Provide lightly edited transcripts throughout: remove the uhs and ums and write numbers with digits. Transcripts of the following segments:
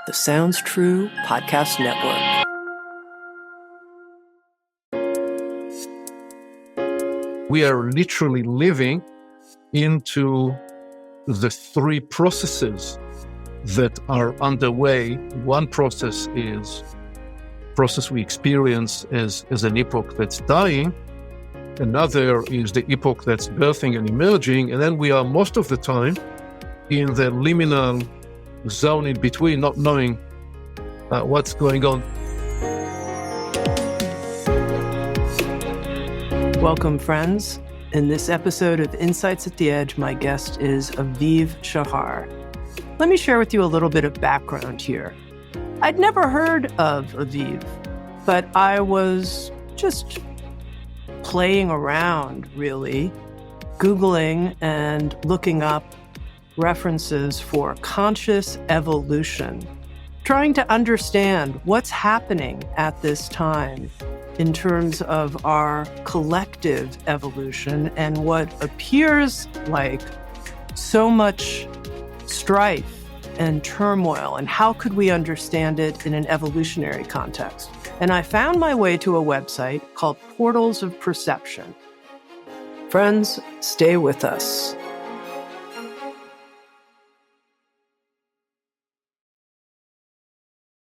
the Sounds True Podcast Network. We are literally living into the three processes that are underway. One process is process we experience as an epoch that's dying. Another is the epoch that's birthing and emerging. And then we are most of the time in the liminal zone in between, not knowing what's going on. Welcome, friends. In this episode of Insights at the Edge, my guest is Aviv Shahar. Let me share with you a little bit of background here. I'd never heard of Aviv, but I was just playing around, really, Googling and looking up references for conscious evolution, trying to understand what's happening at this time in terms of our collective evolution and what appears like so much strife and turmoil, and how could we understand it in an evolutionary context. And I found my way to a website called Portals of Perception. Friends, stay with us.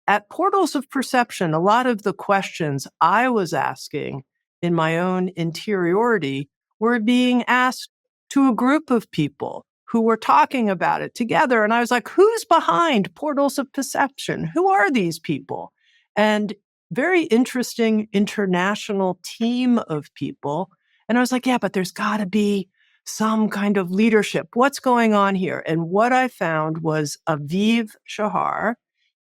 At Portals of Perception, a lot of the questions I was asking in my own interiority were being asked to a group of people who were talking about it together. And I was like, who's behind Portals of Perception? Who are these people? And very interesting international team of people. And I was like, yeah, but there's got to be some kind of leadership. What's going on here? And what I found was Aviv Shahar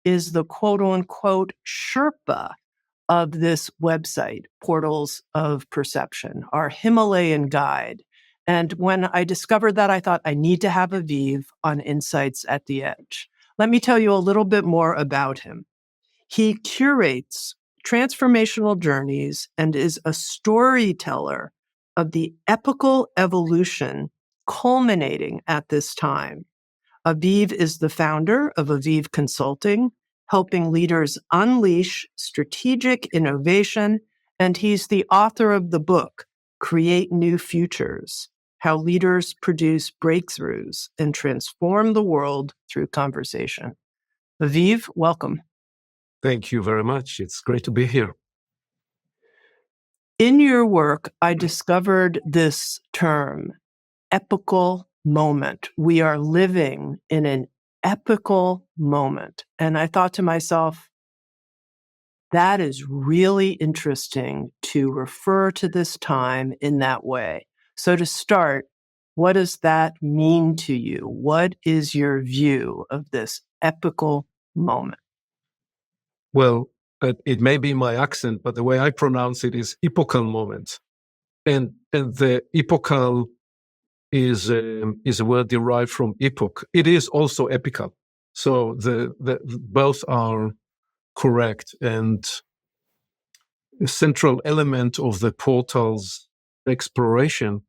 is the quote-unquote Sherpa of this website, Portals of Perception, our Himalayan guide. And when I discovered that, I thought I need to have Aviv on Insights at the Edge. Let me tell you a little bit more about him. He curates transformational journeys and is a storyteller of the epochal evolution culminating at this time. Aviv is the founder of Aviv Consulting, helping leaders unleash strategic innovation, and he's the author of the book, Create New Futures: How Leaders Produce Breakthroughs and Transform the World Through Conversation. Aviv, welcome. Thank you very much. It's great to be here. In your work, I discovered this term, epochal moment. We are living in an epochal moment. And I thought to myself, that is really interesting to refer to this time in that way. So to start, what does that mean to you? What is your view of this epochal moment? Well, it may be my accent, but the way I pronounce it is epochal moment. And the epochal is a word derived from epoch. It is also epical. So the both are correct. And a central element of the portal's exploration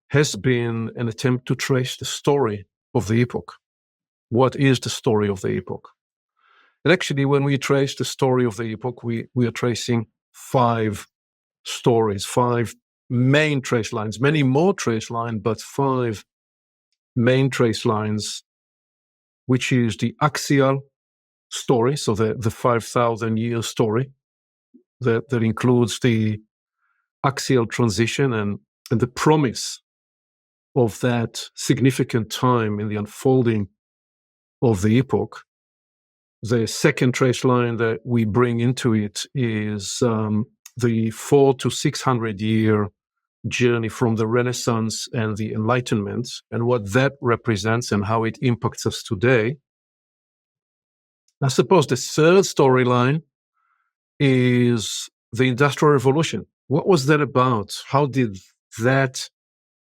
has been an attempt to trace the story of the epoch. What is the story of the epoch? And actually, when we trace the story of the epoch, we are tracing five stories, five main trace lines, many more trace lines, but five main trace lines, which is the axial story, so the 5,000-year story that includes the axial transition and the promise of that significant time in the unfolding of the epoch. The second trace line that we bring into it is the 400 to 600 year journey from the Renaissance and the Enlightenment, and what that represents and how it impacts us today. I suppose the third storyline is the Industrial Revolution. What was that about? How did that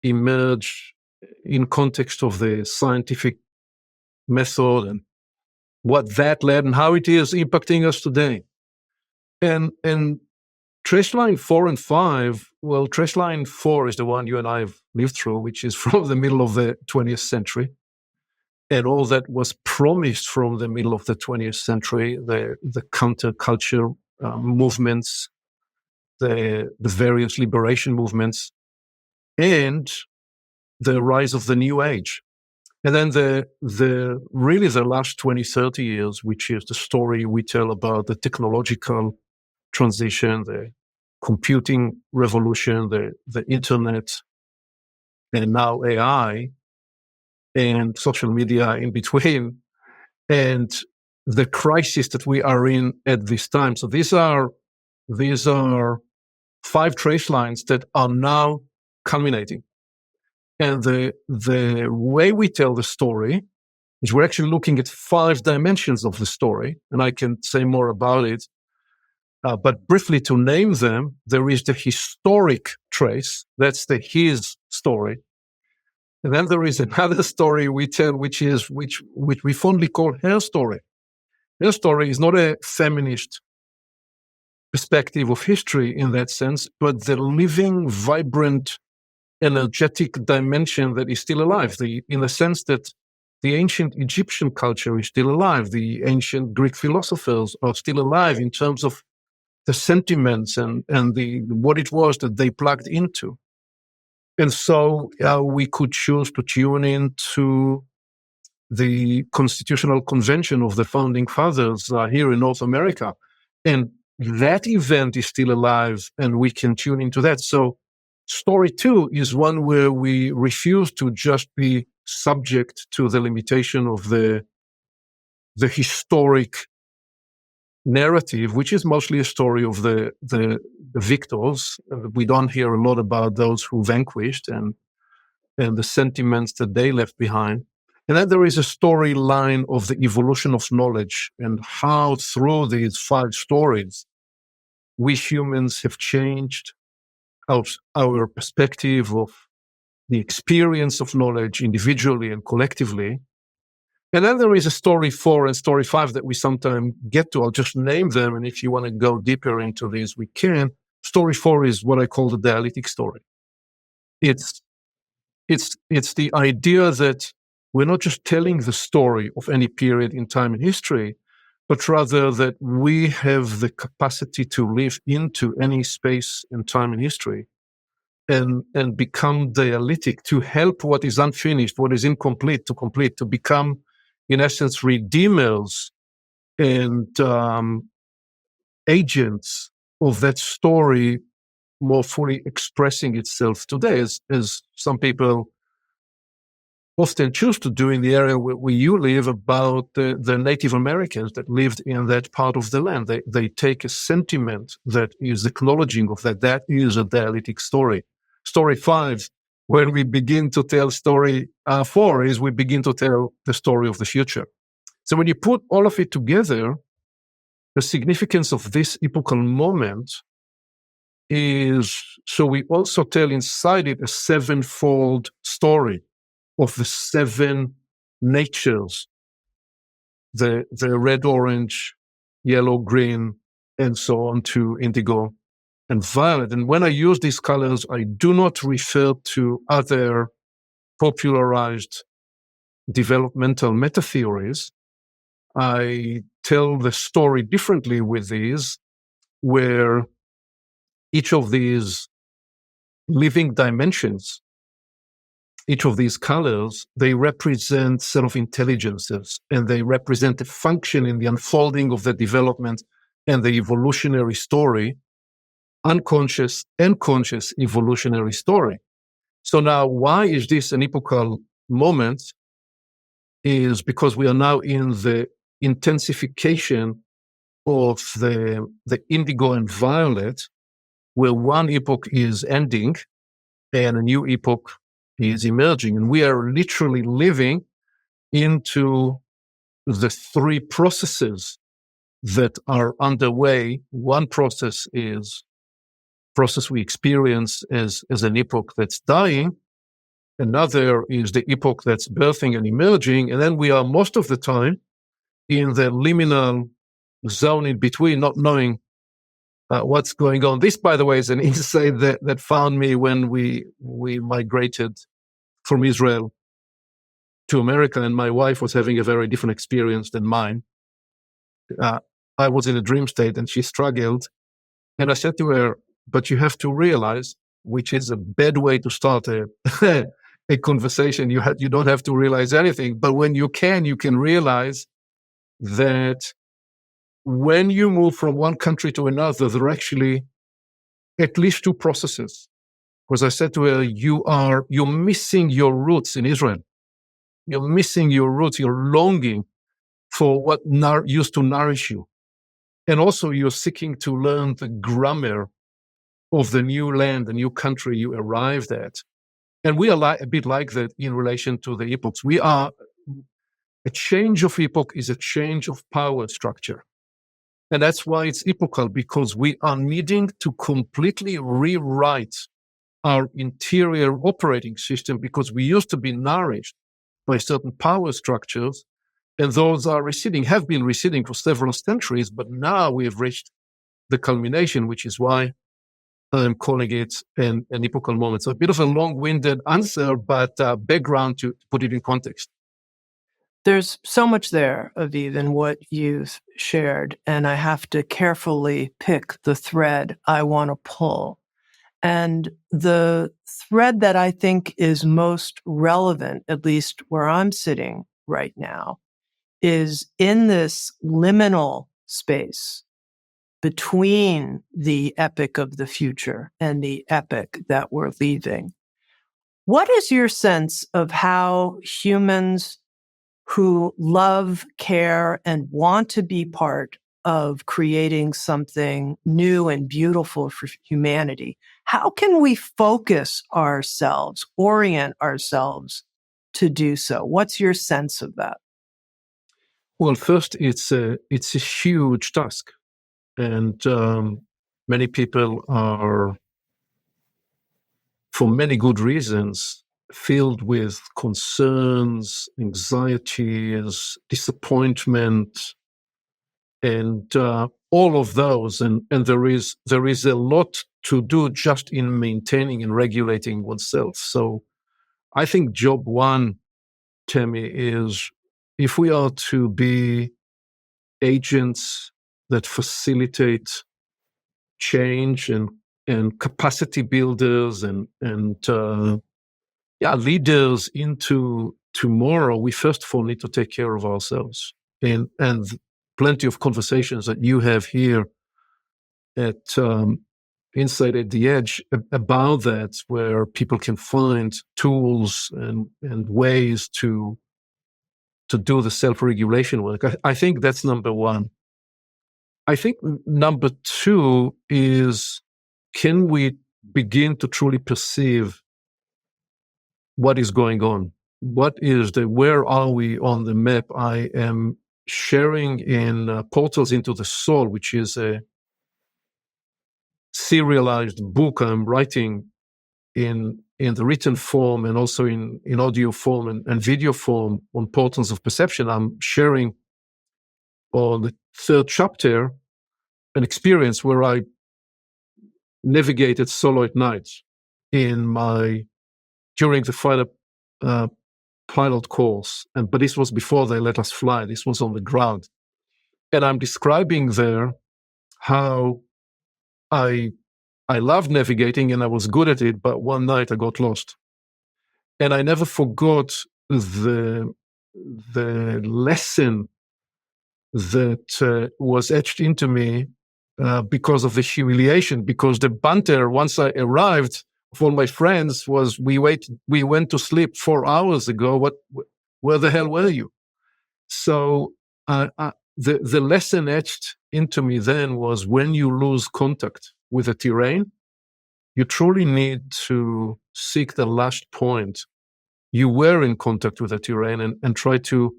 emerge in context of the scientific method, and what that led and how it is impacting us today? And trace line 4 and 5, well, trace line 4 is the one you and I have lived through, which is from the middle of the 20th century. and all that was promised from the middle of the 20th century, the counterculture movements, the various liberation movements, and the rise of the new age. And then really the last 20, 30 years, which is the story we tell about the technological transition, the computing revolution, the internet, and now AI, and social media in between, and the crisis that we are in at this time. So these are 5 trace lines that are now culminating. And the way we tell the story is we're actually looking at 5 dimensions of the story, and I can say more about it. But briefly to name them, there is the historic trace. That's the his story. And then there is another story we tell, which we fondly call her story. Her story is not a feminist perspective of history in that sense, but the living, vibrant, energetic dimension that is still alive, in the sense that the ancient Egyptian culture is still alive. The ancient Greek philosophers are still alive in terms of the sentiments and what it was that they plugged into. And so we could choose to tune in to the Constitutional Convention of the Founding Fathers here in North America. And that event is still alive, and we can tune into that. So story 2 is one where we refuse to just be subject to the limitation of the historic narrative, which is mostly a story of the victors. We don't hear a lot about those who vanquished and the sentiments that they left behind. And then there is a storyline of the evolution of knowledge and how through these 5 stories, we humans have changed our perspective of the experience of knowledge individually and collectively. And then there is a story 4 and story 5 that we sometimes get to. I'll just name them, and if you want to go deeper into these, we can. Story 4 is what I call the dialectic story. It's the idea that we're not just telling the story of any period in time in history, but rather that we have the capacity to live into any space and time in history and become dialectic, to help what is unfinished, what is incomplete to complete, to become, in essence, redeemers and agents of that story more fully expressing itself today, as some people often choose to do in the area where you live, about the Native Americans that lived in that part of the land. They take a sentiment that is acknowledging of that. That is a dialectic story. Story 5, when we begin to tell story 4, is we begin to tell the story of the future. So when you put all of it together, the significance of this epochal moment is, so we also tell inside it a 7-fold story of the 7 natures, the red, orange, yellow, green, and so on to indigo and violet. And when I use these colors, I do not refer to other popularized developmental meta theories. I tell the story differently with these, where each of these living dimensions, each of these colors, they represent set of intelligences, and they represent a function in the unfolding of the development and the evolutionary story, unconscious and conscious evolutionary story. So now, why is this an epochal moment? Is because we are now in the intensification of the indigo and violet, where one epoch is ending and a new epoch is emerging. And we are literally living into the 3 processes that are underway. One process is process we experience as an epoch that's dying. Another is the epoch that's birthing and emerging. And then we are most of the time in the liminal zone in between, not knowing what's going on. This, by the way, is an insight that found me when we migrated from Israel to America, and my wife was having a very different experience than mine. I was in a dream state, and she struggled. And I said to her, "But you have to realize," which is a bad way to start a a conversation. You don't have to realize anything, but when you can realize that when you move from one country to another, there are actually at least two processes. Because I said to her, you're missing your roots in Israel. You're missing your roots. You're longing for what used to nourish you. And also you're seeking to learn the grammar of the new land, the new country you arrived at. And we are a bit like that in relation to the epochs. A change of epoch is a change of power structure. And that's why it's epochal, because we are needing to completely rewrite our interior operating system, because we used to be nourished by certain power structures, and those have been receding for several centuries, but now we have reached the culmination, which is why I'm calling it an epochal moment. So a bit of a long-winded answer, but background to put it in context. There's so much there, Aviv, in what you've shared, and I have to carefully pick the thread I want to pull. And the thread that I think is most relevant, at least where I'm sitting right now, is in this liminal space between the epoch of the future and the epoch that we're leaving. What is your sense of how humans who love, care, and want to be part of creating something new and beautiful for humanity, how can we focus ourselves, orient ourselves to do so? What's your sense of that? Well, first, it's a huge task, and many people are, for many good reasons, filled with concerns, anxieties, disappointment, and all of those. And there is a lot to do just in maintaining and regulating oneself. So I think job one, Tammy, is if we are to be agents that facilitate change and capacity builders and leaders into tomorrow, we first of all need to take care of ourselves. And plenty of conversations that you have here at Inside at the Edge about that, where people can find tools and ways to do the self-regulation work. I think that's number one. I think number two is, can we begin to truly perceive what is going on? Where are we on the map? I am sharing in Portals into the Soul, which is a serialized book I'm writing in the written form and also in audio form and video form on Portals of Perception. I'm sharing on the third chapter an experience where I navigated solo at night during the fighter pilot course, but this was before they let us fly. This was on the ground, and I'm describing there how I loved navigating and I was good at it, but one night I got lost, and I never forgot the lesson that was etched into me because of the humiliation. Because the banter once I arrived for my friends was, we went to sleep 4 hours ago. Where the hell were you? So the lesson etched into me then was, when you lose contact with the terrain, you truly need to seek the last point you were in contact with the terrain and try to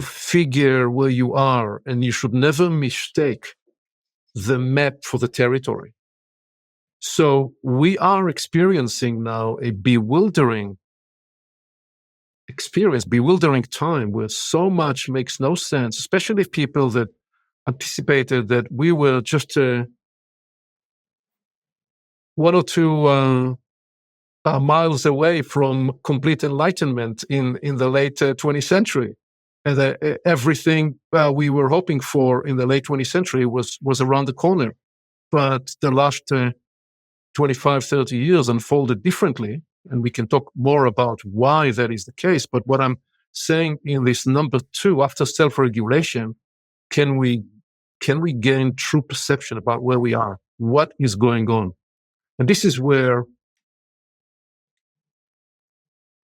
figure where you are. And you should never mistake the map for the territory. So we are experiencing now a bewildering time where so much makes no sense, especially if people that anticipated that we were just one or two miles away from complete enlightenment in the late 20th century. And everything we were hoping for in the late 20th century was around the corner. But the last 25, 30 years unfolded differently. And we can talk more about why that is the case. But what I'm saying in this number 2, after self-regulation, can we gain true perception about where we are? What is going on? And this is where,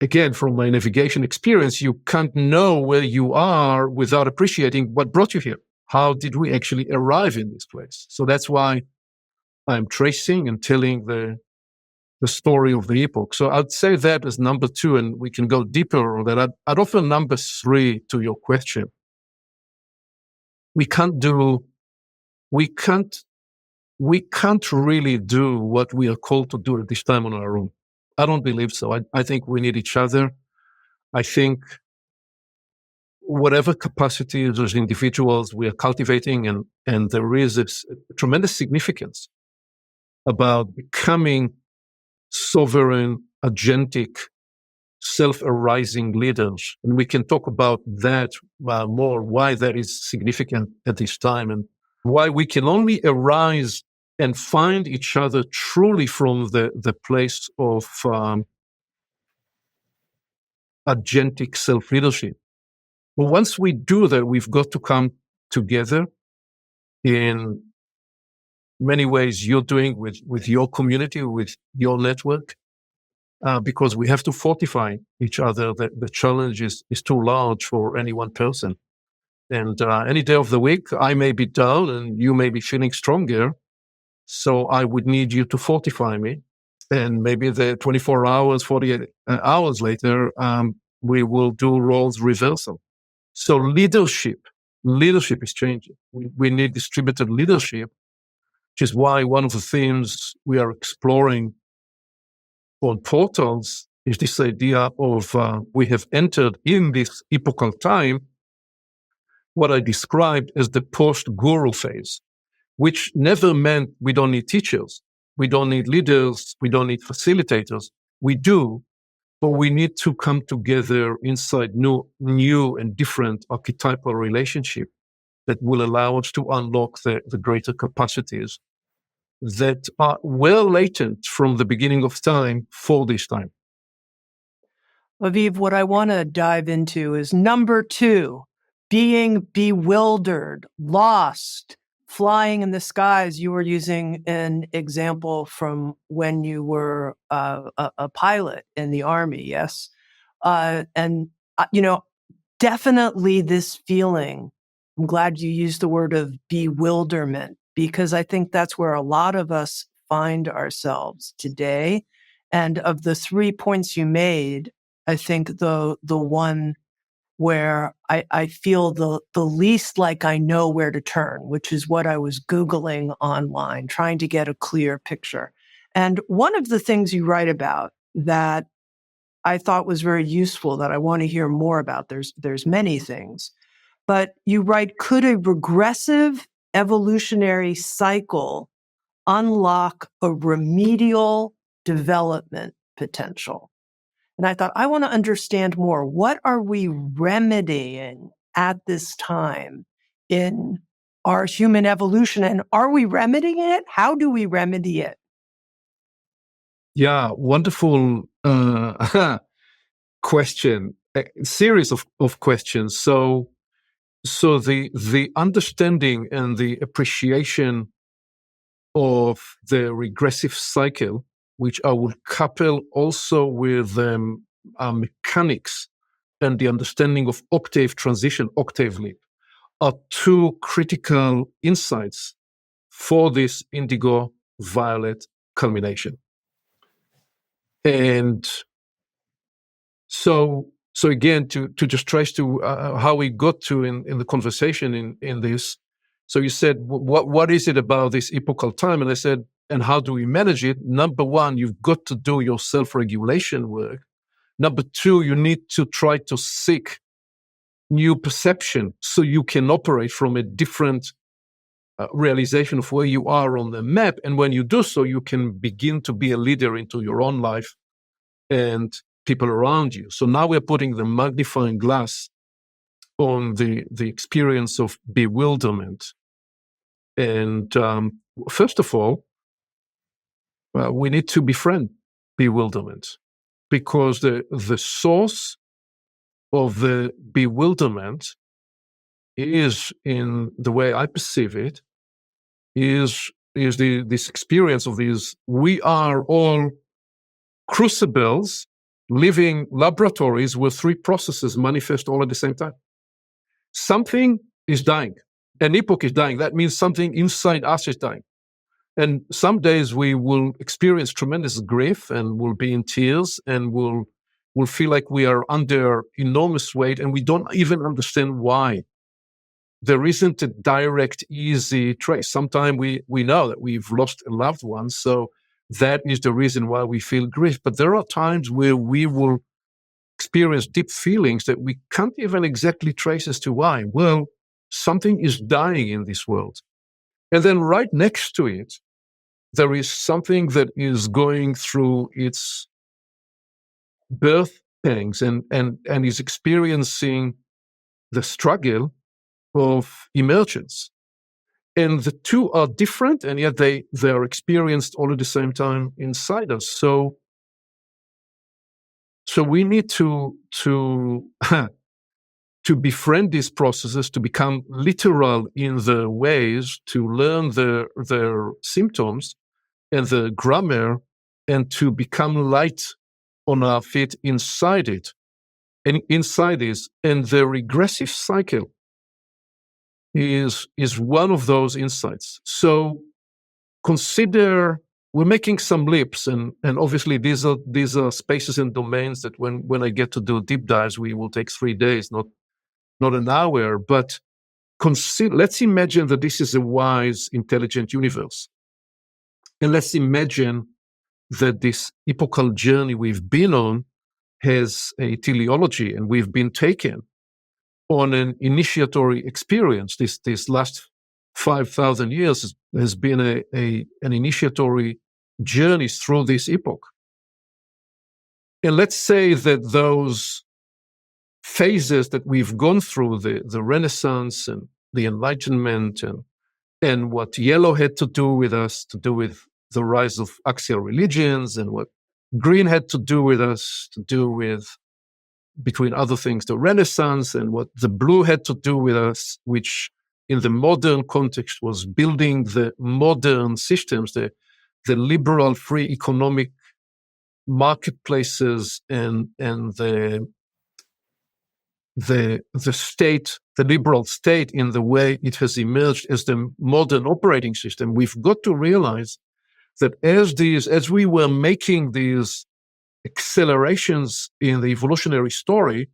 again, from my navigation experience, you can't know where you are without appreciating what brought you here. How did we actually arrive in this place? So that's why I'm tracing and telling the story of the epoch. So I'd say that as number 2, and we can go deeper on that. I'd offer number 3 to your question. We can't really do what we are called to do at this time on our own. I don't believe so. I think we need each other. I think whatever capacities as individuals we are cultivating, and there is a tremendous significance about becoming sovereign, agentic, self-arising leaders. And we can talk about that more, why that is significant at this time, and why we can only arise and find each other truly from the place of agentic self-leadership. But once we do that, we've got to come together in many ways you're doing with your community, with your network, because we have to fortify each other. The challenge is too large for any one person. And any day of the week, I may be dull and you may be feeling stronger. So I would need you to fortify me. And maybe the 24 hours, 48 hours later, we will do roles reversal. So leadership is changing. We need distributed leadership, which is why one of the themes we are exploring on portals is this idea of we have entered in this epochal time what I described as the post-guru phase, which never meant we don't need teachers, we don't need leaders, we don't need facilitators. We do, but we need to come together inside new and different archetypal relationship that will allow us to unlock the greater capacities that are well latent from the beginning of time for this time. Aviv, what I want to dive into is number 2, being bewildered, lost, flying in the skies. You were using an example from when you were a pilot in the Army, yes? Definitely this feeling, I'm glad you used the word of bewilderment, because I think that's where a lot of us find ourselves today. And of the 3 points you made, I think the one where I feel the least like I know where to turn, which is what I was Googling online, trying to get a clear picture. And one of the things you write about that I thought was very useful, that I want to hear more about, there's many things, but you write, could a regressive evolutionary cycle unlock a remedial development potential? And I thought, I want to understand more. What are we remedying at this time in our human evolution? And are we remedying it? How do we remedy it? Yeah, wonderful question, a series of questions. So the understanding and the appreciation of the regressive cycle, which I will couple also with mechanics and the understanding of octave transition, octave leap, are 2 critical insights for this indigo-violet culmination. And so again, to just trace to how we got to in the conversation in this. So you said, what is it about this epochal time? And I said, and how do we manage it? Number 1, you've got to do your self-regulation work. Number 2, you need to try to seek new perception so you can operate from a different realization of where you are on the map. And when you do so, you can begin to be a leader into your own life and people around you. So now we're putting the magnifying glass on the experience of bewilderment. And first of all, we need to befriend bewilderment, because the source of the bewilderment is, in the way I perceive it, is this experience of these. We are all crucibles, living laboratories where three processes manifest all at the same time. Something is dying. An epoch is dying. That means something inside us is dying. And some days we will experience tremendous grief and will be in tears and will feel like we are under enormous weight, and we don't even understand why. There isn't a direct, easy trace. Sometimes we know that we've lost a loved one, so that is the reason why we feel grief. But there are times where we will experience deep feelings that we can't even exactly trace as to why. Well, something is dying in this world. And then right next to it, there is something that is going through its birth pangs and is experiencing the struggle of emergence. And the two are different, and yet they are experienced all at the same time inside us. So we need to to befriend these processes, to become literal in the ways, to learn their symptoms and the grammar, and to become light on our feet inside it. And inside this, and the regressive cycle is one of those insights. So consider, we're making some leaps, and obviously these are spaces and domains that when I get to do deep dives, we will take 3 days, not an hour. But let's imagine that this is a wise, intelligent universe, and let's imagine that this epochal journey we've been on has a teleology, and we've been taken on an initiatory experience. This last 5,000 years has been an initiatory journey through this epoch. And let's say that those phases that we've gone through, the Renaissance and the Enlightenment, and what yellow had to do with us, to do with the rise of axial religions, and what green had to do with us, to do with, between other things, the Renaissance, and what the blue had to do with us, which in the modern context was building the modern systems, the liberal free economic marketplaces, and the state, the liberal state, in the way it has emerged as the modern operating system. We've got to realize that as we were making these accelerations in the evolutionary story,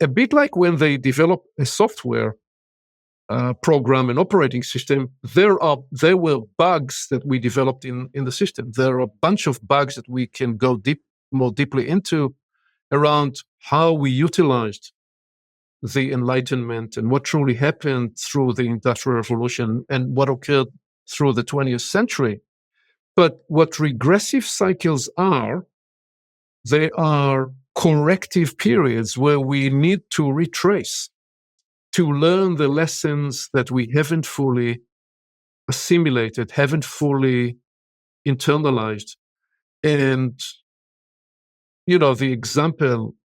a bit like when they develop a software program and operating system, there were bugs that we developed in the system. There are a bunch of bugs that we can go more deeply into around how we utilized the Enlightenment and what truly happened through the Industrial Revolution and what occurred through the 20th century. But what regressive cycles are, they are corrective periods where we need to retrace, to learn the lessons that we haven't fully assimilated, haven't fully internalized. And, the example,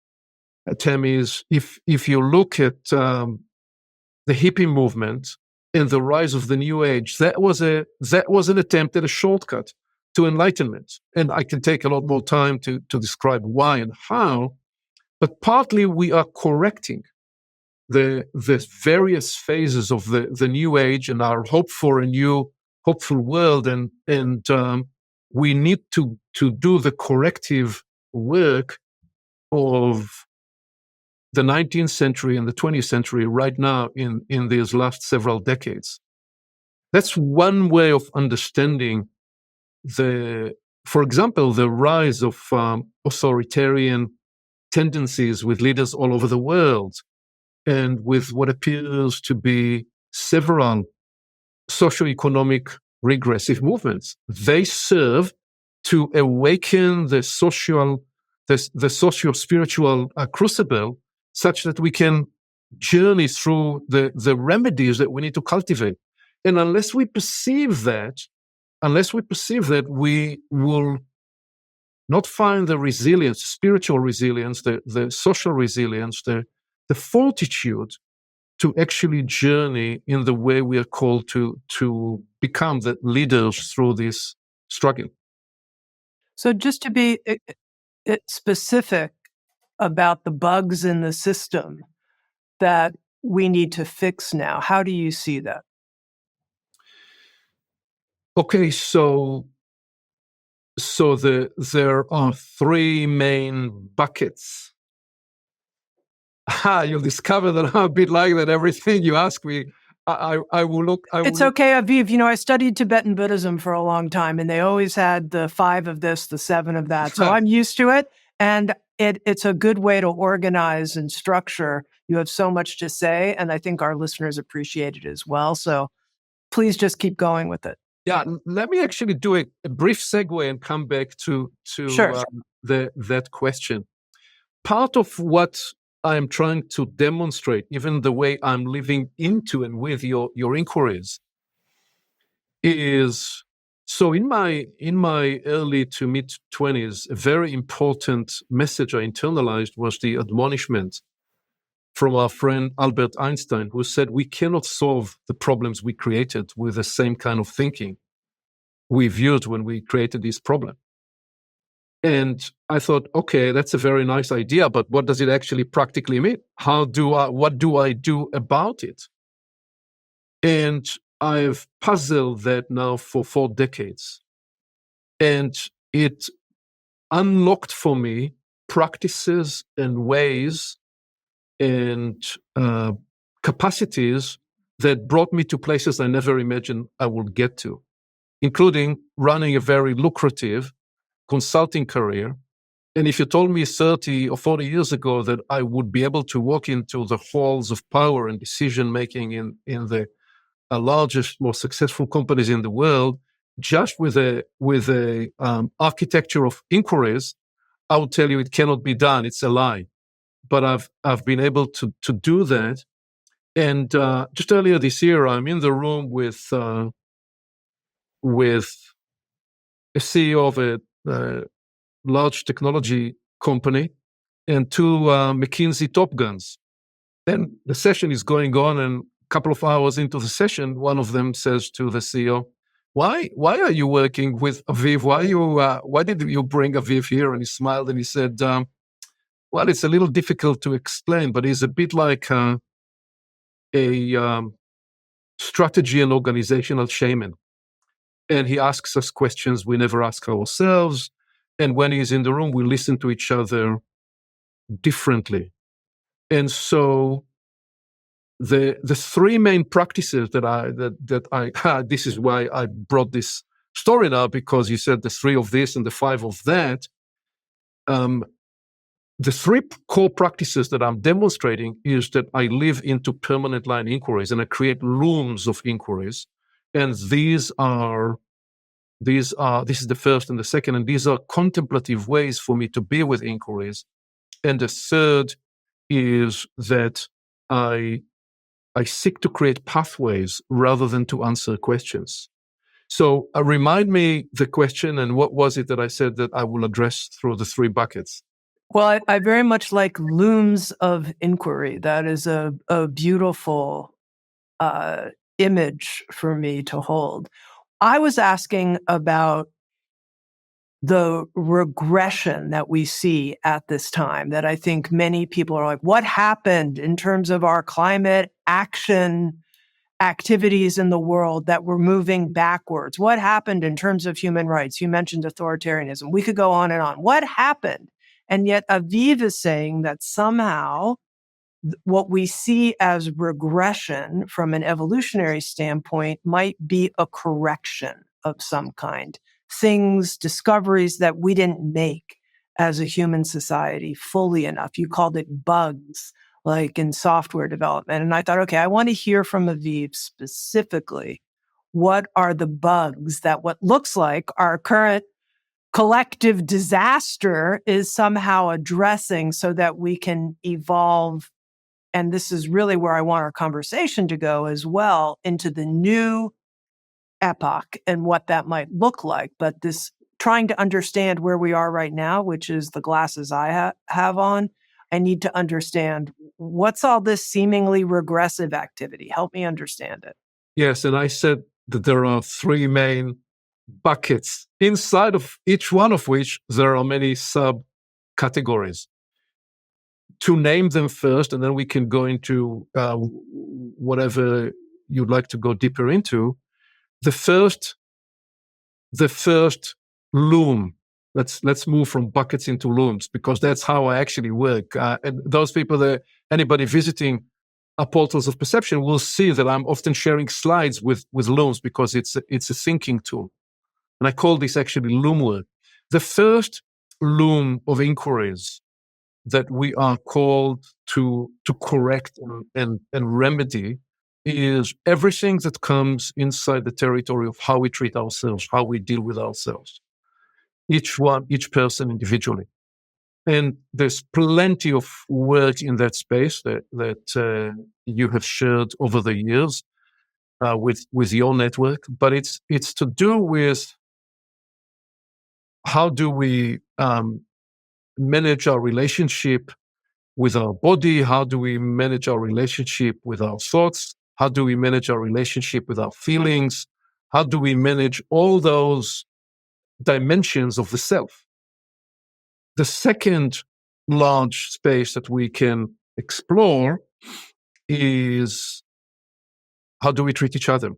Tam, is if you look at the hippie movement and the rise of the New Age, that was an attempt at a shortcut to enlightenment. And I can take a lot more time to describe why and how, but partly we are correcting the various phases of the New Age and our hope for a new hopeful world, and we need to do the corrective work of the 19th century and the 20th century right now in these last several decades. That's one way of understanding for example, the rise of authoritarian tendencies with leaders all over the world, and with what appears to be several socioeconomic regressive movements. They serve to awaken the the socio-spiritual crucible, such that we can journey through the remedies that we need to cultivate. And unless we perceive that, we will not find the resilience, spiritual resilience, the social resilience, the fortitude to actually journey in the way we are called to become the leaders through this struggle. So just to be specific about the bugs in the system that we need to fix now, how do you see that? Okay, so there are three main buckets. You'll discover that I'm a bit like that. Everything you ask me, I will look. It's okay, Aviv. I studied Tibetan Buddhism for a long time, and they always had the 5 of this, the 7 of that. So I'm used to it, and it's a good way to organize and structure. You have so much to say, and I think our listeners appreciate it as well. So please just keep going with it. Yeah, let me actually do a brief segue and come back to Sure. That question. Part of what I'm trying to demonstrate, even the way I'm living into and with your inquiries, is so in my early to mid 20s, a very important message I internalized was the admonishment from our friend Albert Einstein, who said we cannot solve the problems we created with the same kind of thinking we viewed when we created this problem. And I thought, okay, that's a very nice idea, but what does it actually practically mean? What do I do about it? And I've puzzled that now for 4 decades. And it unlocked for me practices and ways and capacities that brought me to places I never imagined I would get to, including running a very lucrative consulting career. And if you told me 30 or 40 years ago that I would be able to walk into the halls of power and decision making in the largest, most successful companies in the world, just with a architecture of inquiries, I would tell you it cannot be done. It's a lie. But I've been able to do that. And just earlier this year, I'm in the room with a CEO of a large technology company and 2 McKinsey top guns. Then the session is going on, and a couple of hours into the session, one of them says to the CEO, "Why are you working with Aviv? Why did you bring Aviv here?" And he smiled and he said, "Well, it's a little difficult to explain, but he's a bit like a strategy and organizational shaman. And he asks us questions we never ask ourselves. And when he's in the room, we listen to each other differently." And so the 3 main practices that I had, this is why I brought this story now, because you said the 3 of this and the 5 of that. The 3 core practices that I'm demonstrating is that I live into permanent line inquiries and I create looms of inquiries. And this is the first and the second, and these are contemplative ways for me to be with inquiries. And the third is that I seek to create pathways rather than to answer questions. So remind me the question, and what was it that I said that I will address through the 3 buckets? Well, I very much like looms of inquiry. That is a beautiful image for me to hold. I was asking about the regression that we see at this time, that I think many people are like, what happened in terms of our climate action activities in the world that we're moving backwards? What happened in terms of human rights? You mentioned authoritarianism. We could go on and on. What happened? And yet Aviv is saying that somehow what we see as regression from an evolutionary standpoint might be a correction of some kind. Things, discoveries that we didn't make as a human society fully enough. You called it bugs, like in software development. And I thought, okay, I want to hear from Aviv specifically. What are the bugs that what looks like our current collective disaster is somehow addressing so that we can evolve. And this is really where I want our conversation to go as well, into the new epoch and what that might look like. But this trying to understand where we are right now, which is the glasses I have on, I need to understand what's all this seemingly regressive activity. Help me understand it. Yes, and I said that there are three main buckets, inside of each one of which there are many subcategories. To name them first, and then we can go into whatever you'd like to go deeper into. The first loom. Let's move from buckets into looms, because that's how I actually work. And those people, that anybody visiting Portals of Perception will see that I'm often sharing slides with looms, because it's a thinking tool. And I call this actually loom work. The first loom of inquiries that we are called to correct and remedy is everything that comes inside the territory of how we treat ourselves, how we deal with ourselves, each person individually. And there's plenty of work in that space that you have shared over the years with your network, but it's to do with how do we manage our relationship with our body? How do we manage our relationship with our thoughts? How do we manage our relationship with our feelings? How do we manage all those dimensions of the self? The second large space that we can explore is how do we treat each other?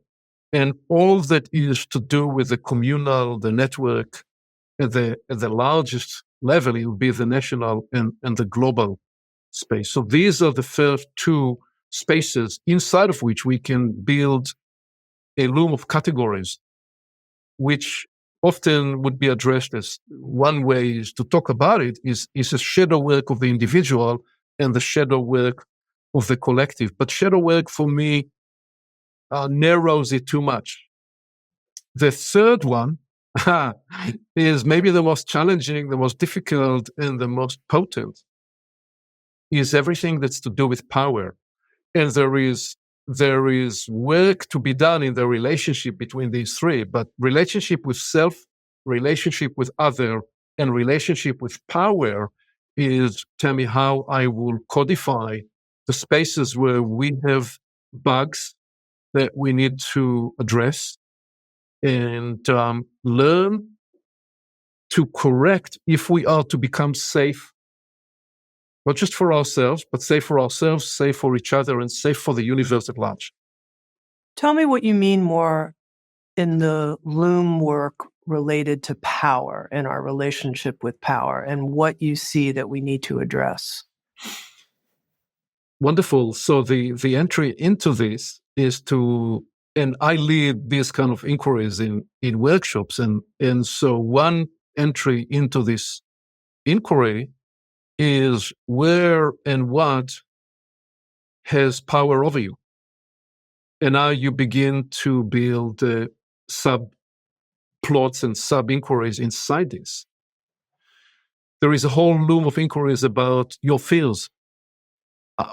And all that is to do with the communal, the network, at the largest level, it will be the national and the global space. So these are the first two spaces inside of which we can build a loom of categories, which often would be addressed as one way is to talk about it is a shadow work of the individual and the shadow work of the collective. But shadow work for me narrows it too much. The third one is maybe the most challenging, the most difficult, and the most potent, is everything that's to do with power. And there is work to be done in the relationship between these three, but relationship with self, relationship with other, and relationship with power is, tell me how I will codify the spaces where we have bugs that we need to address and learn to correct if we are to become safe, not just for ourselves, but safe for ourselves, safe for each other, and safe for the universe at large. Tell me what you mean more in the loom work related to power and our relationship with power, and what you see that we need to address. Wonderful. So the entry into this is to, and I lead these kind of inquiries in workshops, and so one entry into this inquiry is where and what has power over you. And now you begin to build subplots and sub-inquiries inside this. There is a whole loom of inquiries about your fears.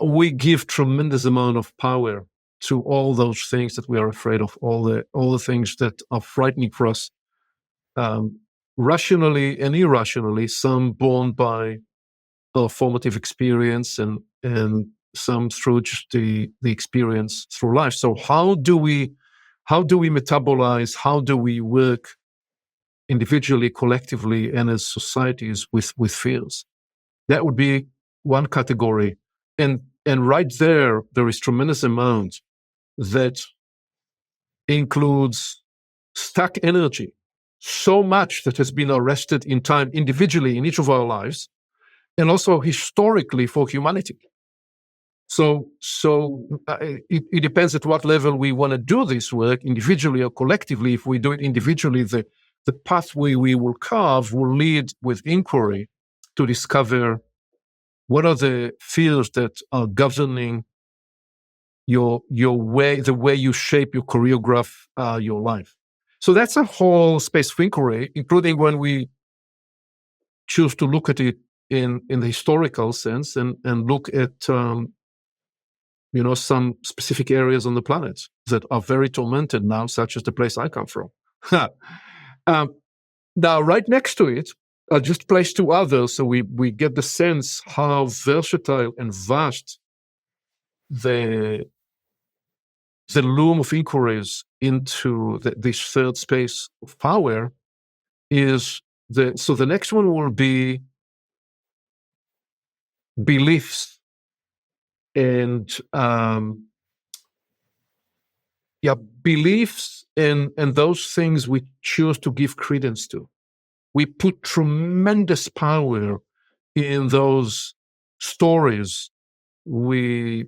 We give tremendous amount of power to all those things that we are afraid of, all the things that are frightening for us, rationally and irrationally, some born by our formative experience and some through just the experience through life. So how do we metabolize, how do we work individually, collectively, and as societies with fears? That would be one category. And right there is tremendous amount that includes stuck energy, so much that has been arrested in time individually in each of our lives, and also historically for humanity. So it depends at what level we want to do this work, individually or collectively. If we do it individually, the pathway we will carve will lead with inquiry to discover what are the fears that are governing your way, the way you shape, you choreograph your life. So that's a whole space of inquiry, including when we choose to look at it in the historical sense and look at some specific areas on the planet that are very tormented now, such as the place I come from. Now, right next to it, I'll just place two others so we get the sense how versatile and vast the loom of inquiries into this third space of power is. So the next one will be beliefs and beliefs and those things we choose to give credence to. We put tremendous power in those stories we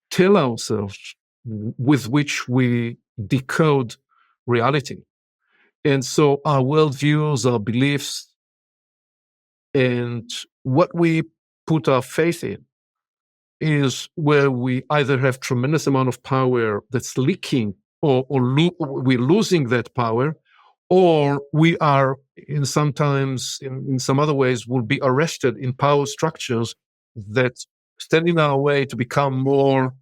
tell ourselves, with which we decode reality. And so our worldviews, our beliefs, and what we put our faith in is where we either have tremendous amount of power that's leaking, or we're losing that power, or we are in some other ways will be arrested in power structures that stand in our way to become more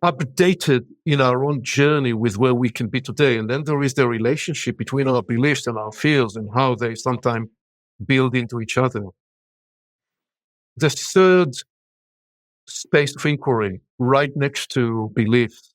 updated in our own journey with where we can be today. And then there is the relationship between our beliefs and our fears and how they sometimes build into each other. The third space of inquiry, right next to beliefs,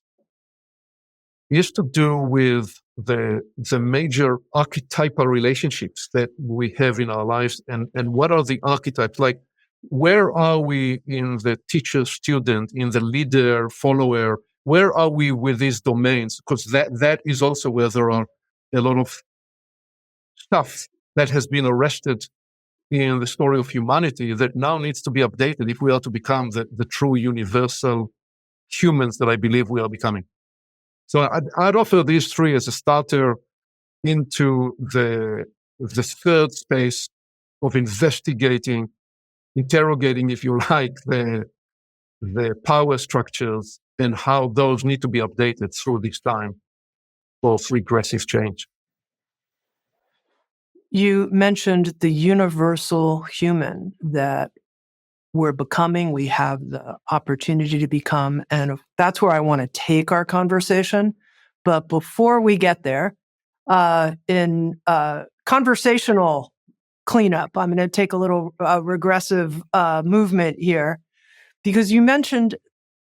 is to do with the major archetypal relationships that we have in our lives, and what are the archetypes? Like, where are we in the teacher-student, in the leader-follower? Where are we with these domains? Because that is also where there are a lot of stuff that has been arrested in the story of humanity that now needs to be updated if we are to become the true universal humans that I believe we are becoming. So I'd offer these three as a starter into the third space of investigating, interrogating, if you like, the power structures and how those need to be updated through this time of regressive change. You mentioned the universal human that we're becoming, we have the opportunity to become, and that's where I want to take our conversation. But before we get there, in conversational cleanup, I'm going to take a little regressive movement here, because you mentioned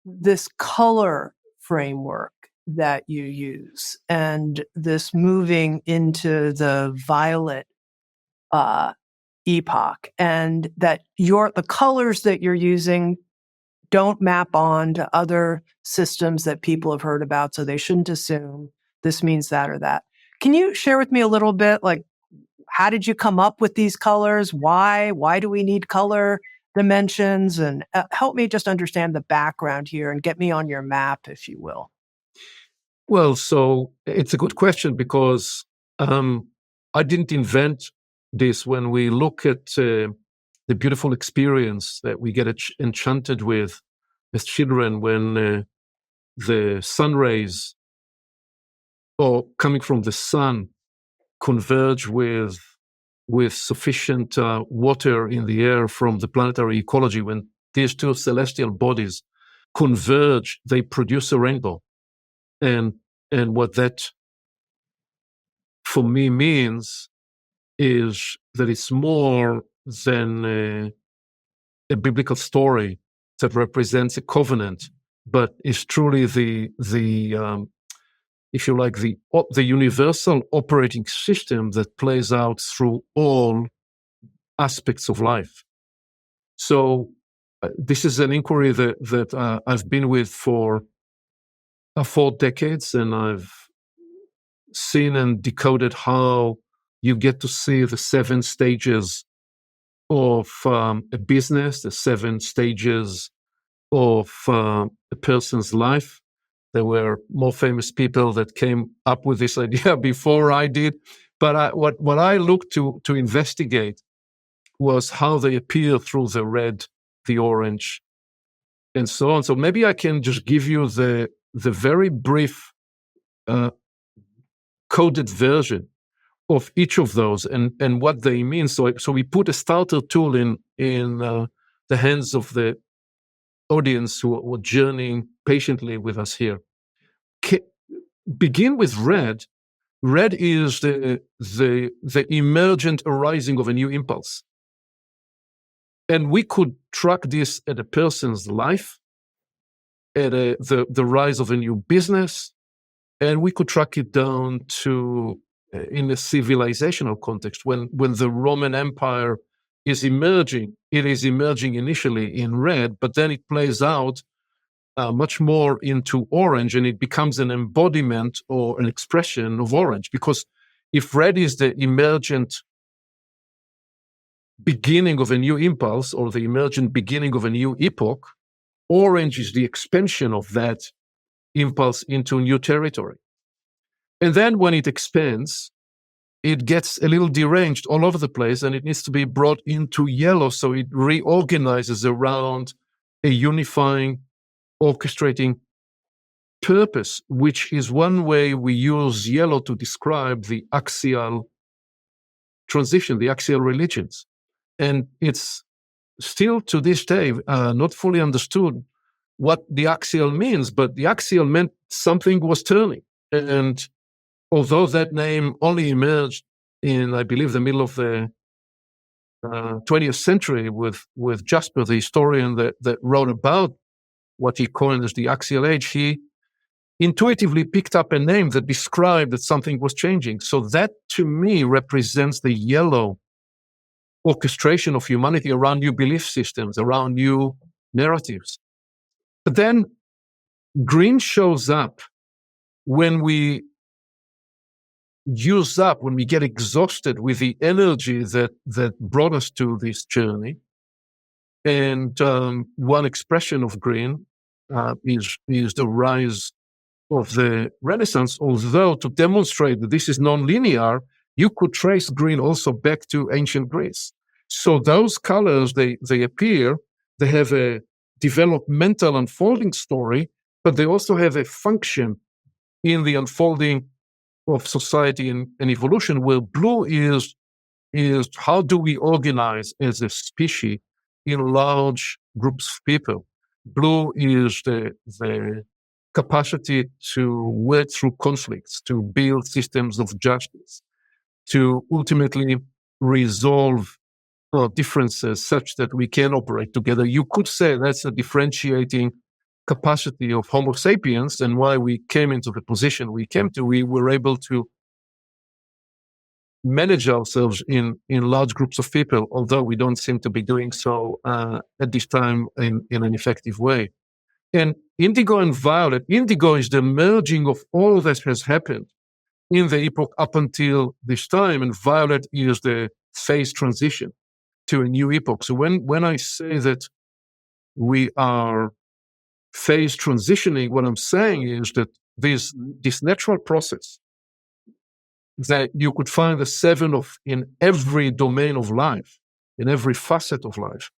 this color framework that you use and this moving into the violet epoch, and that the colors that you're using don't map on to other systems that people have heard about, so they shouldn't assume this means that or that. Can you share with me a little bit, like, how did you come up with these colors? Why do we need color dimensions? And help me just understand the background here and get me on your map, if you will. Well, so it's a good question, because I didn't invent this. When we look at the beautiful experience that we get enchanted with as children, when the sun rays, or coming from the sun, converge with sufficient water in the air from the planetary ecology, when these two celestial bodies converge, they produce a rainbow. And what that for me means is that it's more than a biblical story that represents a covenant, but is truly the if you like, the universal operating system that plays out through all aspects of life. So this is an inquiry that I've been with for 4 decades, and I've seen and decoded how you get to see the 7 stages of a business, the 7 stages of a person's life. There were more famous people that came up with this idea before I did. But what I looked to investigate was how they appear through the red, the orange, and so on. So maybe I can just give you the very brief coded version of each of those and what they mean. So we put a starter tool in the hands of the audience who are journeying patiently with us here. Begin with red. Red is the emergent arising of a new impulse. And we could track this at a person's life, at the rise of a new business, and we could track it down to in a civilizational context. When the Roman Empire is emerging, it is emerging initially in red, but then it plays out much more into orange, and it becomes an embodiment or an expression of orange. Because if red is the emergent beginning of a new impulse or the emergent beginning of a new epoch, orange is the expansion of that impulse into new territory. And then when it expands, it gets a little deranged all over the place, and it needs to be brought into yellow, so it reorganizes around a unifying, orchestrating purpose, which is one way we use yellow to describe the axial transition, the axial religions. And it's still to this day not fully understood what the axial means, but the axial meant something was turning. And although that name only emerged in, I believe, the middle of the 20th century with Jasper, the historian that wrote about what he coined as the axial age, he intuitively picked up a name that described that something was changing. So that, to me, represents the yellow orchestration of humanity around new belief systems, around new narratives. But then green shows up when we use up, when we get exhausted with the energy that brought us to this journey. And one expression of green is the rise of the Renaissance, although to demonstrate that this is non-linear, you could trace green also back to ancient Greece. So those colors, they appear, they have a developmental unfolding story, but they also have a function in the unfolding of society and evolution, where blue is how do we organize as a species in large groups of people. Blue is the capacity to work through conflicts, to build systems of justice, to ultimately resolve differences such that we can operate together. You could say that's a differentiating capacity of Homo sapiens, and why we came into the position we came to. We were able to manage ourselves in large groups of people, although we don't seem to be doing so at this time in an effective way. And indigo and violet, indigo is the merging of all that has happened in the epoch up until this time, and violet is the phase transition to a new epoch. So when I say that we are phase transitioning, what I'm saying is that this natural process that you could find the seven of in every domain of life, in every facet of life,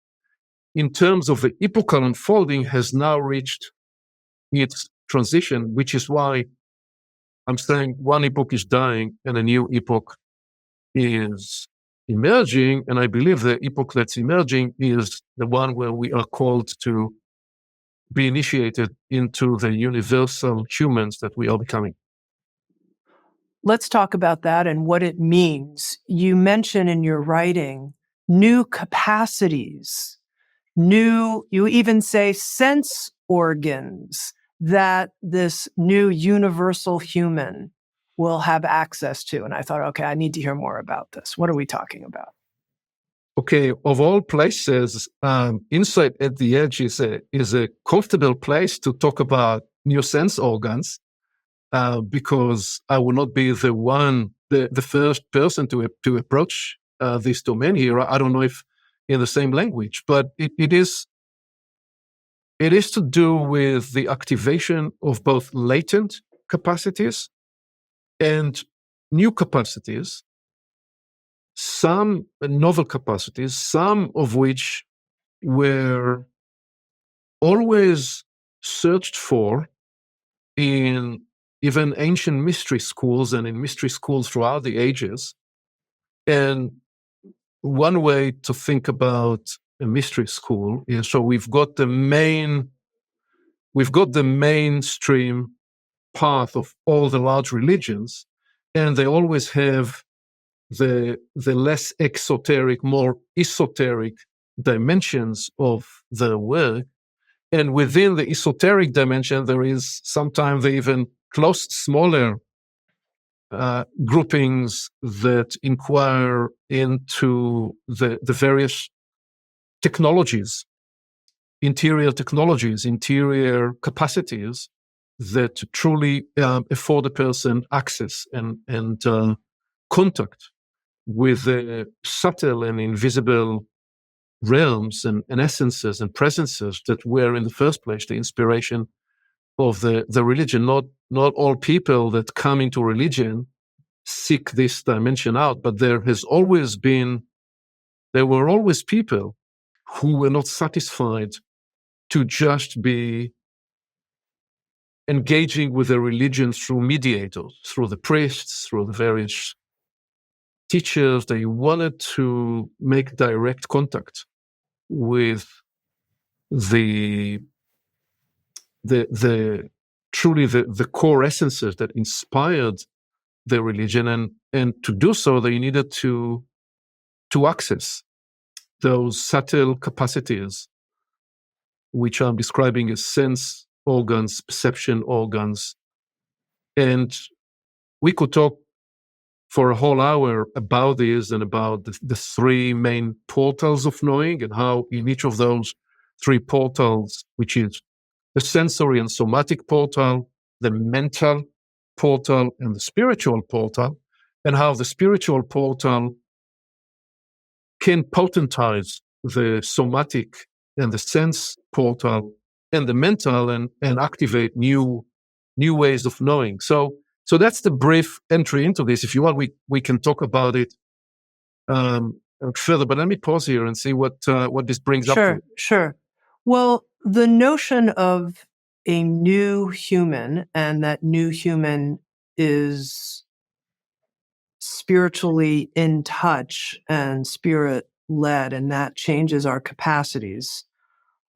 in terms of the epochal unfolding, has now reached its transition, which is why I'm saying one epoch is dying and a new epoch is emerging. And I believe the epoch that's emerging is the one where we are called to be initiated into the universal humans that we are becoming. Let's talk about that and what it means. You mention in your writing new capacities, you even say sense organs that this new universal human will have access to. And I thought, okay, I need to hear more about this. What are we talking about? Okay, of all places, Inside at the Edge is a comfortable place to talk about new sense organs. Because I will not be the first person to approach this domain here. I don't know if in the same language, but it is to do with the activation of both latent capacities and new capacities, some novel capacities, some of which were always searched for in even ancient mystery schools and in mystery schools throughout the ages. And one way to think about a mystery school is, so we've got the mainstream path of all the large religions, and they always have the less exoteric, more esoteric dimensions of their work. And within the esoteric dimension, there is sometimes they even close smaller groupings that inquire into the various technologies, interior capacities that truly afford a person access and contact with the subtle and invisible realms and essences and presences that were in the first place the inspiration of the religion. Not all people that come into religion seek this dimension out, but there were always people who were not satisfied to just be engaging with the religion through mediators, through the priests, through the various teachers. They wanted to make direct contact with the truly the core essences that inspired the religion, and to do so they needed to access those subtle capacities which I'm describing as sense organs, perception organs. And we could talk for a whole hour about this and about the three main portals of knowing, and how in each of those three portals, which is the sensory and somatic portal, the mental portal, and the spiritual portal, and how the spiritual portal can potentize the somatic and the sense portal and the mental, and activate new ways of knowing. So that's the brief entry into this. If you want, we can talk about it further, but let me pause here and see what this brings up. Sure. Well, the notion of a new human, and that new human is spiritually in touch and spirit led, and that changes our capacities.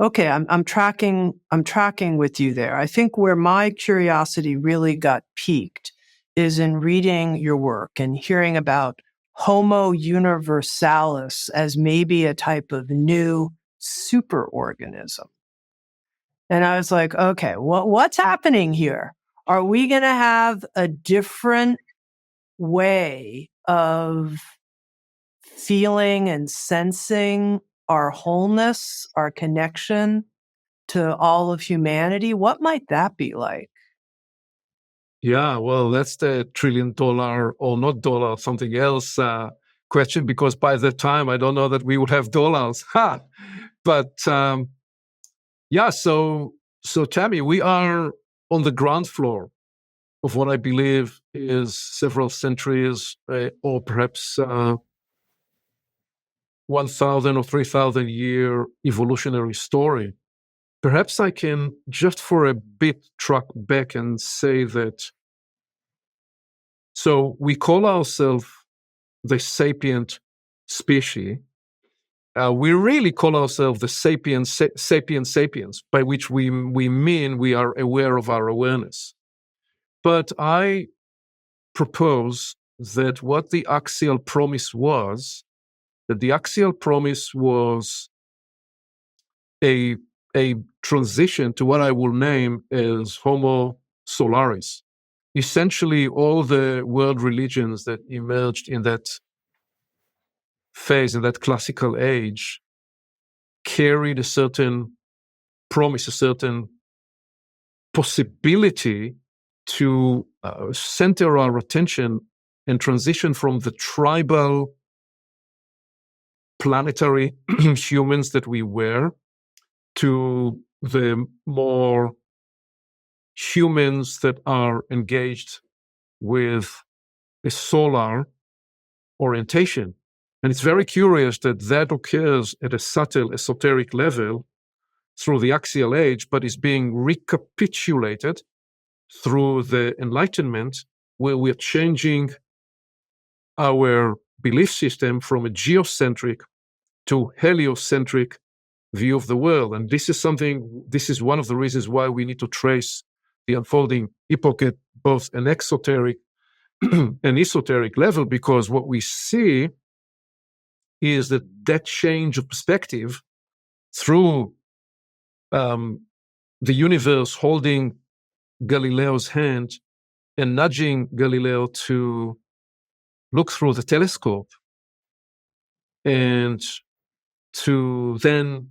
Okay, I'm tracking with you there. I think where my curiosity really got piqued is in reading your work and hearing about Homo Universalis as maybe a type of new superorganism. And I was like, okay, what's happening here? Are we going to have a different way of feeling and sensing our wholeness, our connection to all of humanity? What might that be like? Yeah, well, that's the $1 trillion or not dollar, something else question, because by the time I don't know that we would have dollars. But yeah, so Tammy, we are on the ground floor of what I believe is several centuries or perhaps 1,000 or 3,000 year evolutionary story. Perhaps I can just for a bit track back and say that, so we call ourselves the sapient species. We really call ourselves the sapiens, by which we mean we are aware of our awareness. But I propose that what the axial promise was, that the axial promise was a transition to what I will name as Homo Solaris. Essentially, all the world religions that emerged in that phase, in that classical age, carried a certain promise, a certain possibility to center our attention and transition from the tribal planetary humans that we were to the more humans that are engaged with a solar orientation. And it's very curious that occurs at a subtle esoteric level through the axial age, but is being recapitulated through the Enlightenment, where we're changing our belief system from a geocentric to heliocentric view of the world. And this is one of the reasons why we need to trace the unfolding epoch at both an exoteric and esoteric level, because what we see is that change of perspective through the universe holding Galileo's hand and nudging Galileo to look through the telescope, and to then,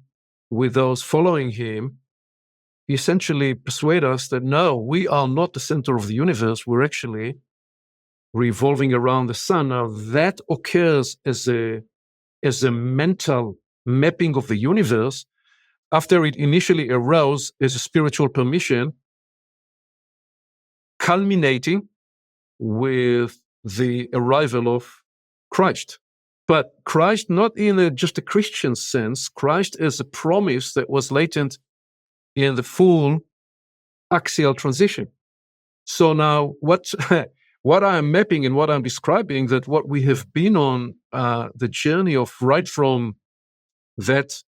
with those following him, essentially persuade us that no, we are not the center of the universe, we're actually revolving around the sun. Now, that occurs as a mental mapping of the universe after it initially arose as a spiritual permission, culminating with the arrival of Christ. But Christ not in just a Christian sense, Christ as a promise that was latent in the full axial transition. So now what I'm mapping and what I'm describing, that what we have been on the journey of right from that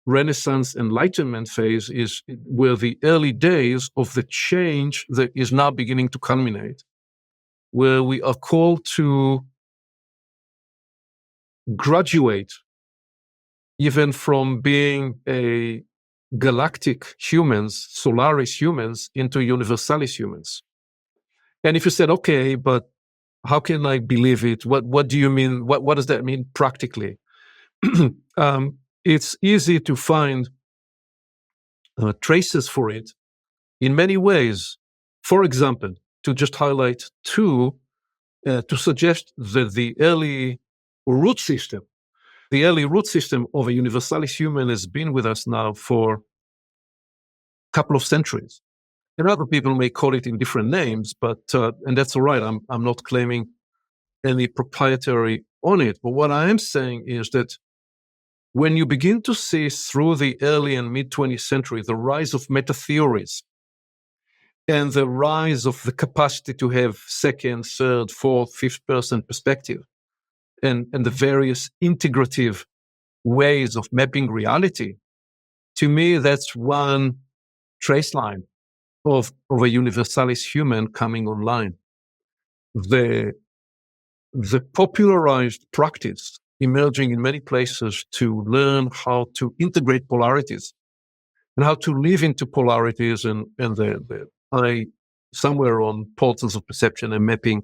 Renaissance Enlightenment phase were the early days of the change that is now beginning to culminate, where we are called to graduate even from being a galactic humans, Solaris humans, into Universalis humans. And if you said, okay, but how can I believe it? What do you mean? What does that mean practically? It's easy to find traces for it in many ways. For example, to just highlight two, to suggest that the early root system of a Universalis human has been with us now for a couple of centuries. And other people may call it in different names, but and that's all right. I'm not claiming any proprietary on it. But what I am saying is that when you begin to see through the early and mid-20th century the rise of meta-theories and the rise of the capacity to have second, third, fourth, fifth person perspective, and the various integrative ways of mapping reality, to me, that's one trace line of a Universalis human coming online. The popularized practice emerging in many places to learn how to integrate polarities and how to live into polarities, and I somewhere on Portals of Perception and mapping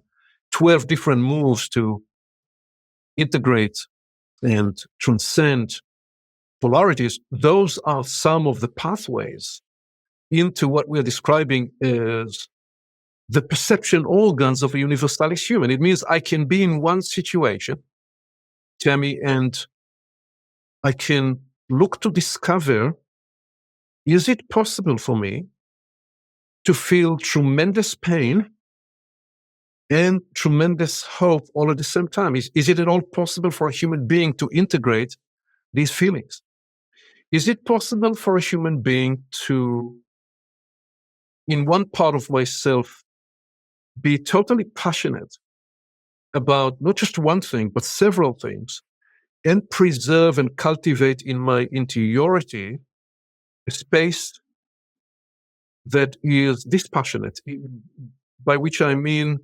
12 different moves to integrate and transcend polarities. Those are some of the pathways into what we're describing as the perception organs of a Universalis human. It means I can be in one situation, Tammy, and I can look to discover, is it possible for me to feel tremendous pain and tremendous hope all at the same time? Is it at all possible for a human being to integrate these feelings? Is it possible for a human being to, in one part of myself, be totally passionate about not just one thing, but several things, and preserve and cultivate in my interiority a space that is dispassionate, by which I mean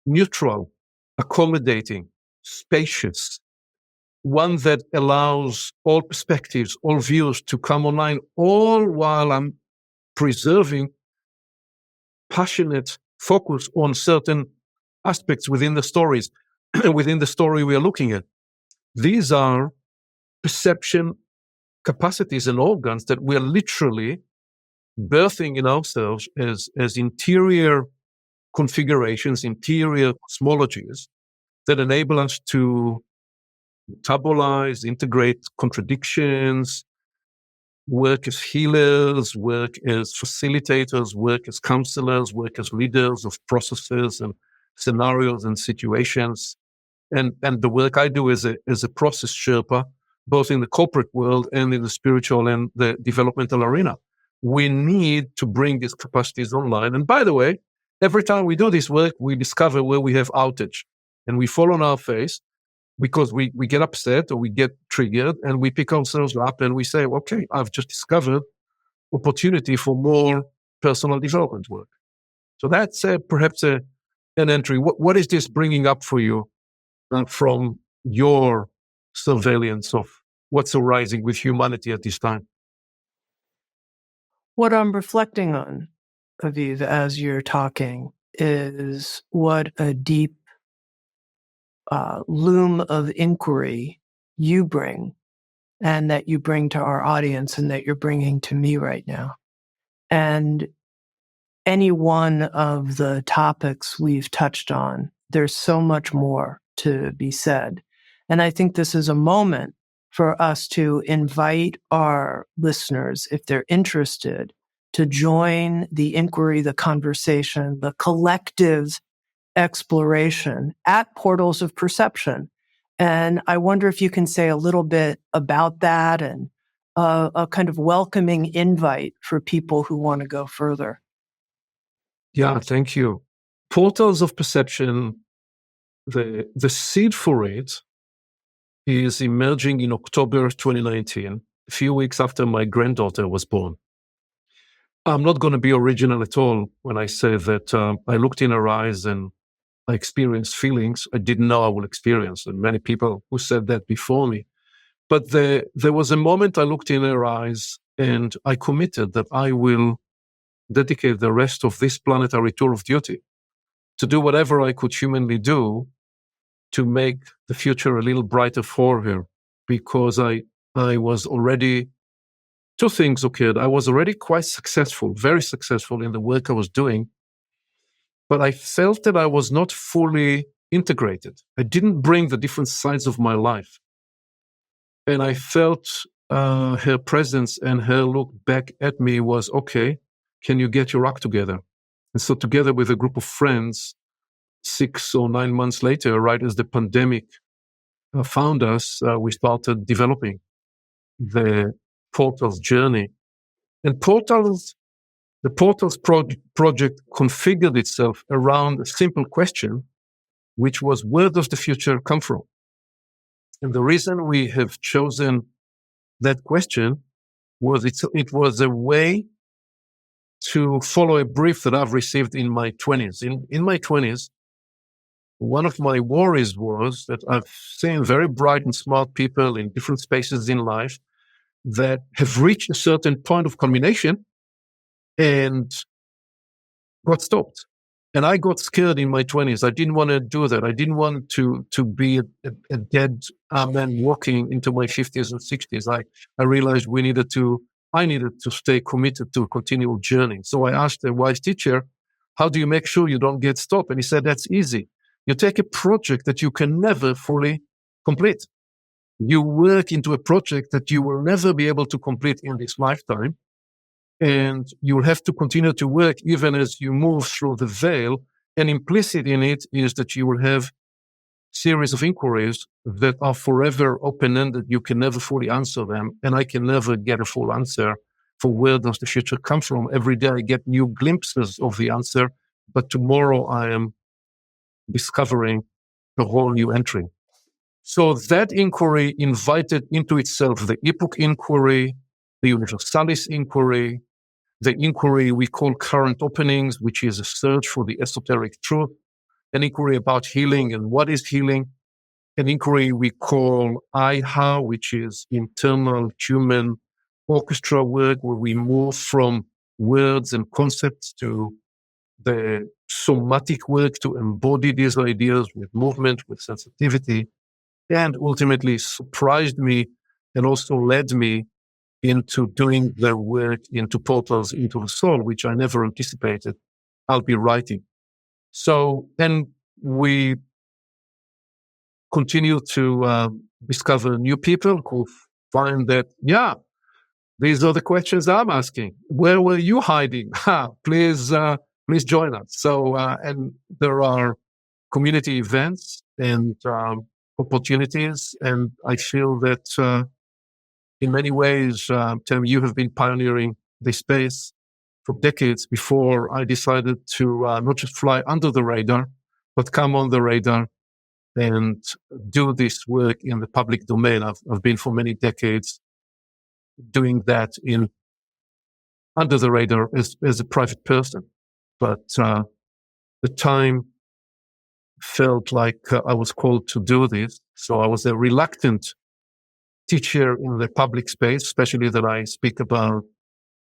neutral, accommodating, spacious, one that allows all perspectives, all views to come online, all while I'm preserving passionate focus on certain aspects within the stories, within the story we are looking at. These are perception capacities and organs that we are literally birthing in ourselves as interior configurations, interior cosmologies that enable us to metabolize, integrate contradictions, work as healers, work as facilitators, work as counselors, work as leaders of processes and scenarios and situations. And the work I do as a process Sherpa, both in the corporate world and in the spiritual and the developmental arena. we need to bring these capacities online. And by the way, every time we do this work, we discover where we have outage, and we fall on our face because we get upset or we get triggered, and we pick ourselves up and we say, okay, I've just discovered opportunity for more personal development work. So that's perhaps an entry. What is this bringing up for you from your surveillance of what's arising with humanity at this time? What I'm reflecting on, Aviv, as you're talking, is what a deep loom of inquiry you bring, and that you bring to our audience, and that you're bringing to me right now. And any one of the topics we've touched on, there's so much more to be said. And I think this is a moment for us to invite our listeners, if they're interested, to join the inquiry, the conversation, the collective exploration at Portals of Perception. And I wonder if you can say a little bit about that, and a kind of welcoming invite for people who want to go further. Yeah, thank you. Portals of Perception, the seed for it is emerging in October 2019, a few weeks after my granddaughter was born. I'm not going to be original at all when I say that I looked in her eyes and I experienced feelings I didn't know I would experience, and many people who said that before me. But there was a moment I looked in her eyes and I committed that I will dedicate the rest of this planetary tour of duty to do whatever I could humanly do to make the future a little brighter for her, because I was already, two things occurred. I was already quite successful, very successful in the work I was doing, but I felt that I was not fully integrated. I didn't bring the different sides of my life. And I felt her presence and her look back at me was, okay, can you get your act together? And so together with a group of friends, 6 or 9 months later, right as the pandemic found us, we started developing the Portals journey. And the Portals project configured itself around a simple question, which was, where does the future come from? And the reason we have chosen that question was it was a way to follow a brief that I've received in my 20s. In my 20s, one of my worries was that I've seen very bright and smart people in different spaces in life that have reached a certain point of culmination and got stopped. And I got scared in my 20s. I didn't want to do that. I didn't want to be a dead man walking into my 50s and 60s. I realized I needed to stay committed to a continual journey. So I asked a wise teacher, how do you make sure you don't get stopped? And he said, that's easy. You take a project that you can never fully complete. You work into a project that you will never be able to complete in this lifetime. And you'll have to continue to work even as you move through the veil. And implicit in it is that you will have series of inquiries that are forever open-ended. You can never fully answer them. And I can never get a full answer for where does the future come from. Every day I get new glimpses of the answer, but tomorrow I am discovering a whole new entry. So that inquiry invited into itself the epoch inquiry, the Universalis inquiry, the inquiry we call current openings, which is a search for the esoteric truth, an inquiry about healing and what is healing, an inquiry we call IHA, which is internal human orchestra work, where we move from words and concepts to the somatic work to embody these ideas with movement, with sensitivity, and ultimately surprised me and also led me into doing the work into portals into the soul, which I never anticipated I'll be writing. So then we continue to discover new people who find that, yeah, these are the questions I'm asking. Where were you hiding? Please join us. So, and there are community events and opportunities, and I feel that in many ways, Tim, you have been pioneering the space for decades before I decided to not just fly under the radar, but come on the radar and do this work in the public domain. I've been for many decades doing that in under the radar as a private person. But the time felt like I was called to do this. So I was a reluctant teacher in the public space, especially that I speak about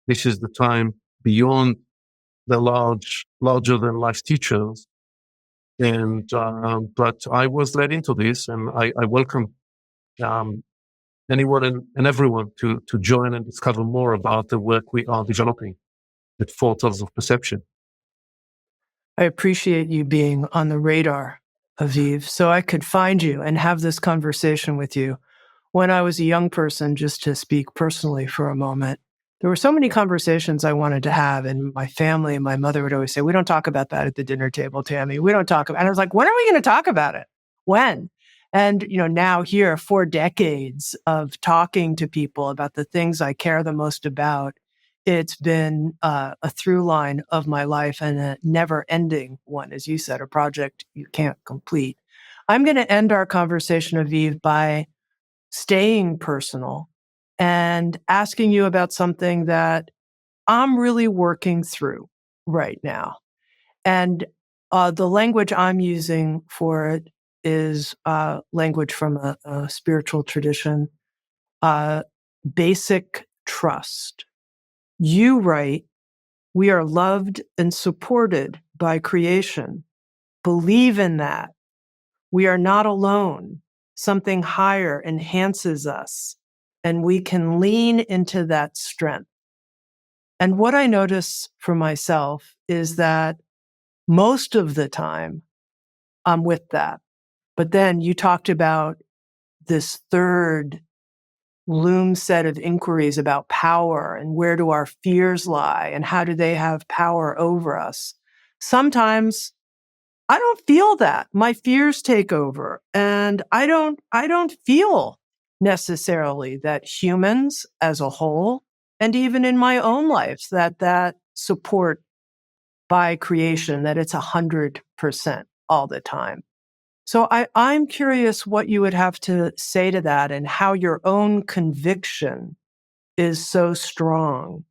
this is the time beyond the larger than life teachers. And but I was led into this, and I welcome anyone and everyone to join and discover more about the work we are developing at Four Levels of Perception. I appreciate you being on the radar, Aviv, so I could find you and have this conversation with you. When I was a young person, just to speak personally for a moment, there were so many conversations I wanted to have, and my family and my mother would always say, "We don't talk about that at the dinner table, Tammy. We don't talk about." And I was like, "When are we going to talk about it? When?" And now here, 4 decades of talking to people about the things I care the most about, it's been a through line of my life and a never-ending one, as you said, a project you can't complete. I'm going to end our conversation, Aviv, by staying personal and asking you about something that I'm really working through right now. And the language I'm using for it is language from a spiritual tradition, basic trust. You write, "We are loved and supported by creation. Believe in that. We are not alone. Something higher enhances us, and we can lean into that strength." And what I notice for myself is that most of the time I'm with that. But then you talked about this third loom set of inquiries about power and where do our fears lie and how do they have power over us. Sometimes I don't feel that. My fears take over, and I don't feel necessarily that humans as a whole, and even in my own life, that support by creation, that it's 100% all the time. So I'm curious what you would have to say to that and how your own conviction is so strong.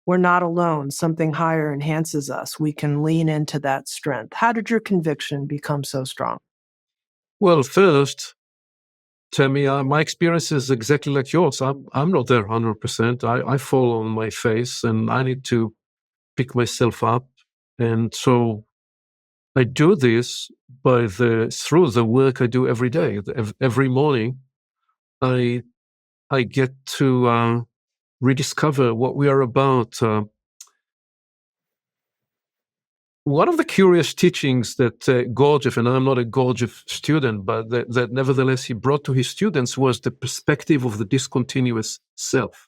We're not alone. Something higher enhances us. We can lean into that strength. How did your conviction become so strong? Well, first, Tammy, my experience is exactly like yours. I'm not there 100%. I fall on my face, and I need to pick myself up. And so I do this through the work I do every day. Every morning, I get to rediscover what we are about. One of the curious teachings that Gurdjieff, and I'm not a Gurdjieff student, but that nevertheless he brought to his students was the perspective of the discontinuous self,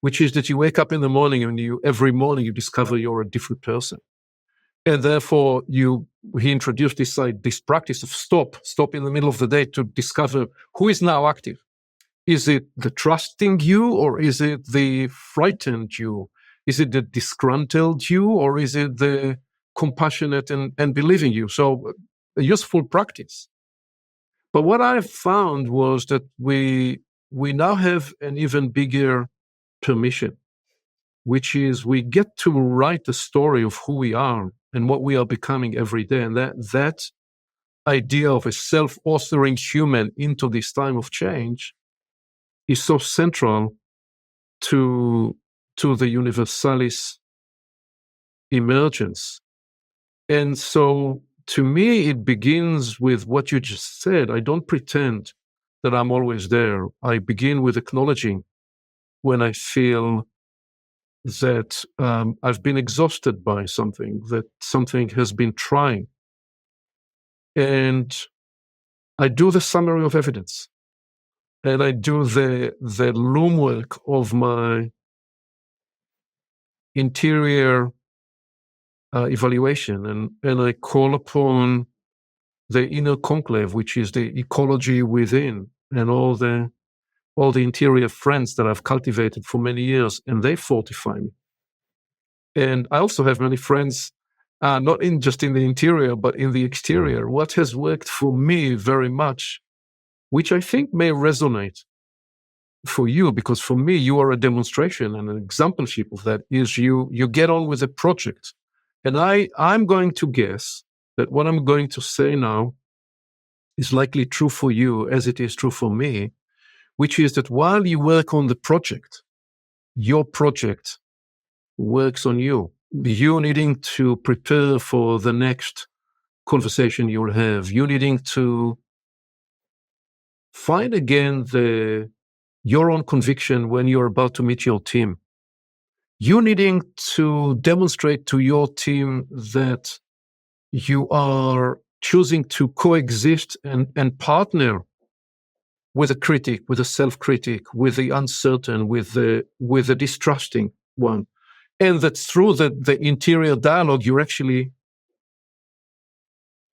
which is that you wake up in the morning and every morning you discover you're a different person. And therefore he introduced this practice of stop in the middle of the day to discover who is now active. Is it the trusting you, or is it the frightened you? Is it the disgruntled you, or is it the compassionate and believing you? So a useful practice. But what I found was that we now have an even bigger permission, which is we get to write the story of who we are and what we are becoming every day. And that idea of a self-authoring human into this time of change is so central to the Universalis emergence. And so to me, it begins with what you just said. I don't pretend that I'm always there. I begin with acknowledging when I feel that I've been exhausted by something, that something has been trying. And I do the summary of evidence. And I do the loom work of my interior evaluation. And I call upon the inner conclave, which is the ecology within, and all the all the interior friends that I've cultivated for many years, and they fortify me. And I also have many friends, not just in the interior, but in the exterior. What has worked for me very much, which I think may resonate for you, because for me, you are a demonstration and an exampleship of that, is you get on with a project. And I'm going to guess that what I'm going to say now is likely true for you as it is true for me, which is that while you work on the project, your project works on you. You needing to prepare for the next conversation you'll have. You needing to find again your own conviction when you're about to meet your team. You needing to demonstrate to your team that you are choosing to coexist and partner with a critic, with a self-critic, with the uncertain, with the distrusting one. And that through the interior dialogue, you're actually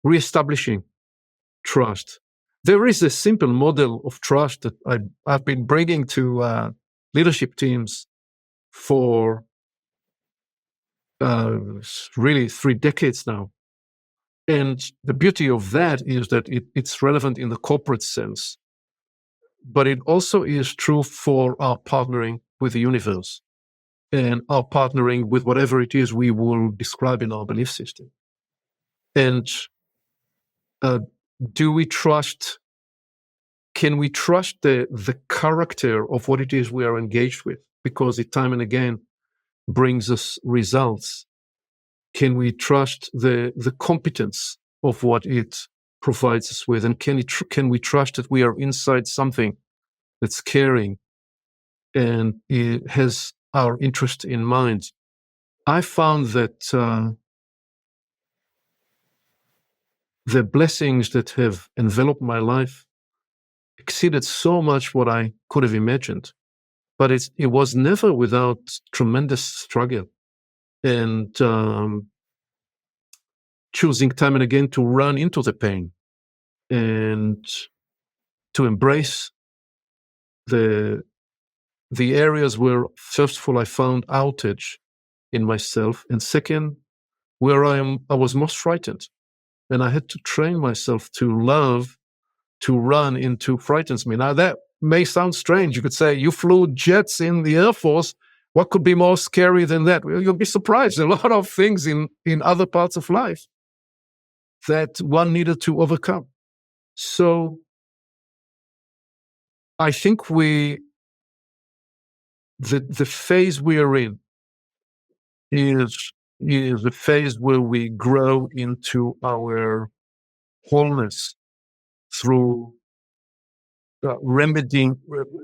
reestablishing trust. There is a simple model of trust that I've been bringing to leadership teams for really 3 decades now. And the beauty of that is that it's relevant in the corporate sense, but it also is true for our partnering with the universe and our partnering with whatever it is we will describe in our belief system. And can we trust the character of what it is we are engaged with? Because it time and again brings us results. Can we trust the competence of what it provides us with? And can we trust that we are inside something that's caring and it has our interest in mind? I found that the blessings that have enveloped my life exceeded so much what I could have imagined. But it was never without tremendous struggle and choosing time and again to run into the pain and to embrace the areas where, first of all, I found outage in myself, and second, where I was most frightened. And I had to train myself to love to run into frightens me. Now, that may sound strange. You could say, you flew jets in the Air Force. What could be more scary than that? Well, you'll be surprised. A lot of things in other parts of life that one needed to overcome. So I think the phase we are in is the phase where we grow into our wholeness through remedying,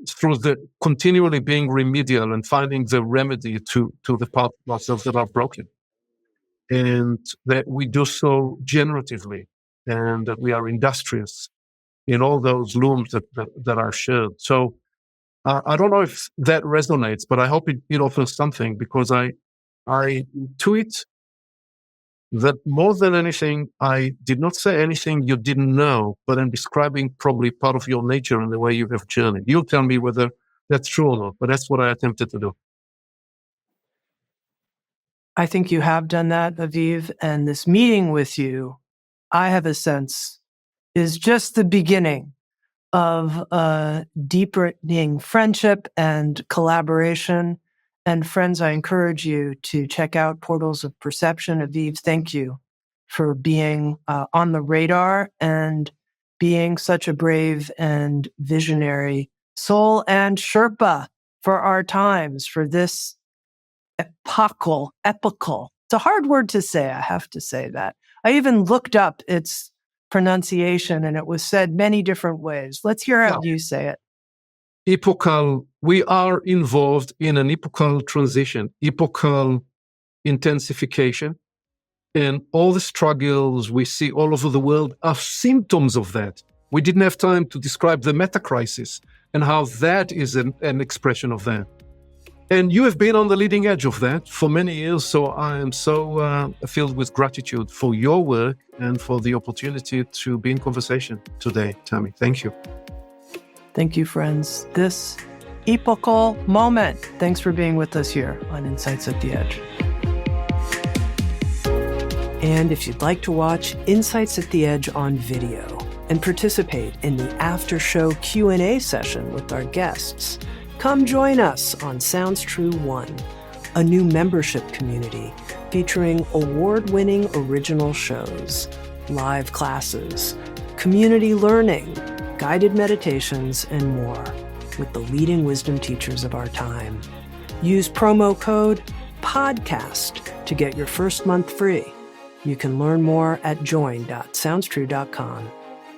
through the continually being remedial and finding the remedy to the parts of ourselves that are broken. And that we do so generatively, and that we are industrious in all those looms that are shared. So I don't know if that resonates, but I hope it offers something, because I intuit that more than anything, I did not say anything you didn't know, but I'm describing probably part of your nature and the way you have journeyed. You'll tell me whether that's true or not, but that's what I attempted to do. I think you have done that, Aviv, and this meeting with you, I have a sense, is just the beginning of a deepening friendship and collaboration. And friends, I encourage you to check out Portals of Perception. Aviv, thank you for being on the radar and being such a brave and visionary soul and Sherpa for our times, for this epochal. It's a hard word to say. I have to say that. I even looked up its pronunciation and it was said many different ways. Let's hear how you say it. Epochal. We are involved in an epochal transition, epochal intensification, and all the struggles we see all over the world are symptoms of that. We didn't have time to describe the meta crisis and how that is an expression of that. And you have been on the leading edge of that for many years, so I am so filled with gratitude for your work and for the opportunity to be in conversation today, Tammy. Thank you. Thank you, friends. This epochal moment. Thanks for being with us here on Insights at the Edge. And if you'd like to watch Insights at the Edge on video and participate in the after-show Q&A session with our guests, come join us on Sounds True 1, a new membership community featuring award-winning original shows, live classes, community learning, guided meditations, and more with the leading wisdom teachers of our time. Use promo code PODCAST to get your first month free. You can learn more at join.soundstrue.com.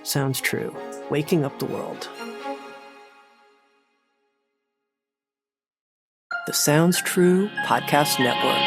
Sounds True, waking up the world. The Sounds True Podcast Network.